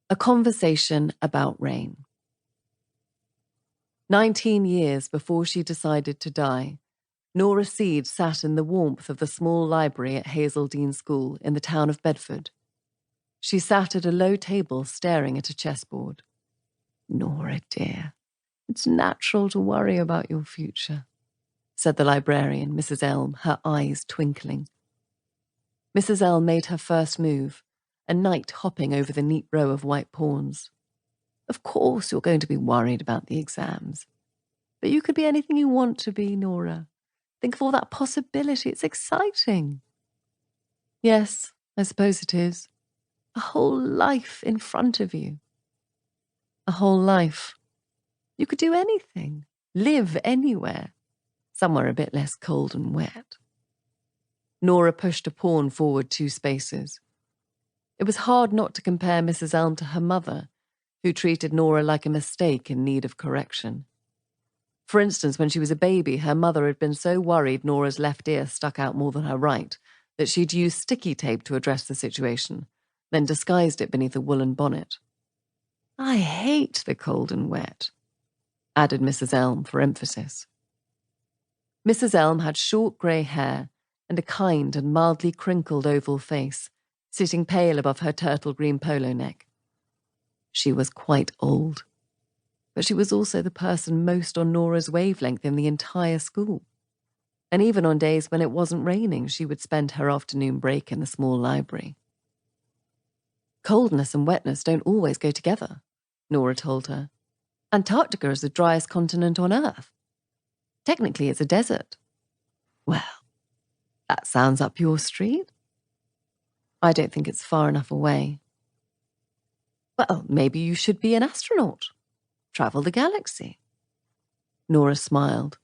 A conversation about rain. 19 years before she decided to die, Nora Seed sat in the warmth of the small library at Hazeldene School in the town of Bedford. She sat at a low table staring at a chessboard. "Nora, dear, it's natural to worry about your future," said the librarian, Mrs. Elm, her eyes twinkling. Mrs. Elm made her first move, a knight hopping over the neat row of white pawns. "Of course you're going to be worried about the exams. But you could be anything you want to be, Nora. Think of all that possibility. It's exciting." "Yes, I suppose it is. A whole life in front of you." "A whole life. You could do anything, live anywhere, somewhere a bit less cold and wet." Nora pushed a pawn forward 2 spaces. It was hard not to compare Mrs. Elm to her mother, who treated Nora like a mistake in need of correction. For instance, when she was a baby, her mother had been so worried Nora's left ear stuck out more than her right that she'd used sticky tape to address the situation, then disguised it beneath a woolen bonnet. "I hate the cold and wet," added Mrs. Elm for emphasis. Mrs. Elm had short grey hair and a kind and mildly crinkled oval face, sitting pale above her turtle green polo neck. She was quite old, but she was also the person most on Nora's wavelength in the entire school. And even on days when it wasn't raining, she would spend her afternoon break in the small library. "Coldness and wetness don't always go together," Nora told her. "Antarctica is the driest continent on Earth. Technically, it's a desert." "Well, that sounds up your street." "I don't think it's far enough away." "Well, maybe you should be an astronaut. Travel the galaxy." Nora smiled.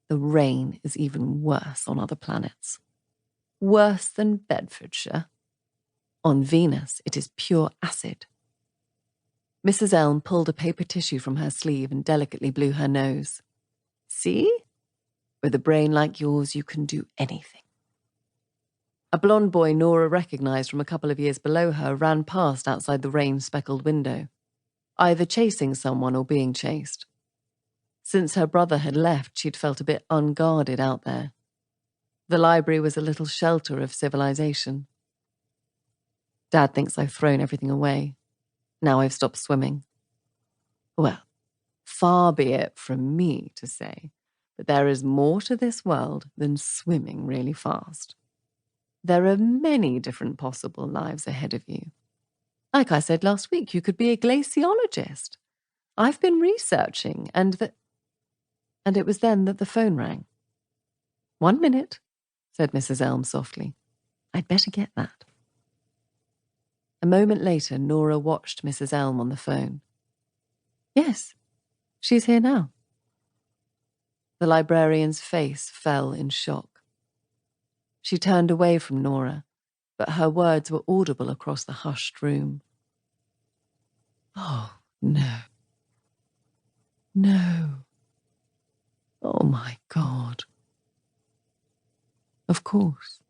"The rain is even worse on other planets." "Worse than Bedfordshire?" "On Venus, it is pure acid." Mrs. Elm pulled a paper tissue from her sleeve and delicately blew her nose. "See? With a brain like yours, you can do anything." A blonde boy Nora recognized from a couple of years below her ran past outside the rain-speckled window, either chasing someone or being chased. Since her brother had left, she'd felt a bit unguarded out there. The library was a little shelter of civilization. "Dad thinks I've thrown everything away. Now I've stopped swimming." "Well, far be it from me to say, but there is more to this world than swimming really fast. There are many different possible lives ahead of you. Like I said last week, you could be a glaciologist. I've been researching, and it was then that the phone rang. "1 minute," said Mrs. Elm softly. "I'd better get that." A moment later, Nora watched Mrs. Elm on the phone. "Yes, she's here now." The librarian's face fell in shock. She turned away from Nora, but her words were audible across the hushed room. "Oh, no. No. Oh, my God. Of course."